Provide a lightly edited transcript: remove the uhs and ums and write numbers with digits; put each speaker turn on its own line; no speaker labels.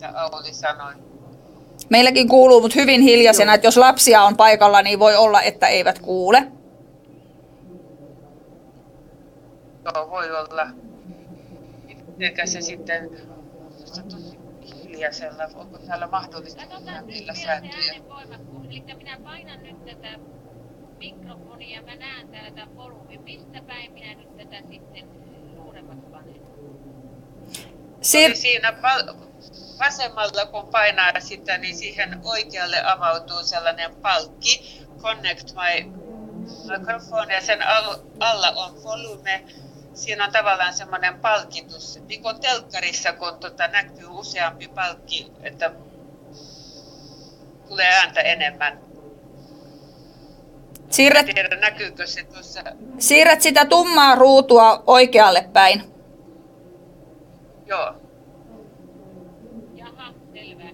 mitä Auli sanoi.
Meilläkin kuuluu, mutta hyvin hiljaisena, että jos lapsia on paikalla, niin voi olla, että eivät kuule.
Joo, voi olla. Mitenkä se sitten tosi hiljaisella, onko täällä mahdollista meillä sääntöjä?
Eli minä painan nyt tätä mikrofonia ja mä näen täällä tämän volyymin. Mistä päin minä nyt tätä sitten suuremmaksi panen?
Siinä vasemmalla kun painaa sitä, niin siihen oikealle avautuu sellainen palkki, Connect My Microphone, ja sen alla on volume. Siinä on tavallaan semmoinen palkitus, niin kuin telkkarissa, kun näkyy useampi palkki, että tulee ääntä enemmän. Tiedä, näkyykö se tuossa?
Siirrät sitä tummaa ruutua oikealle päin.
Joo.
Jaha, selvä.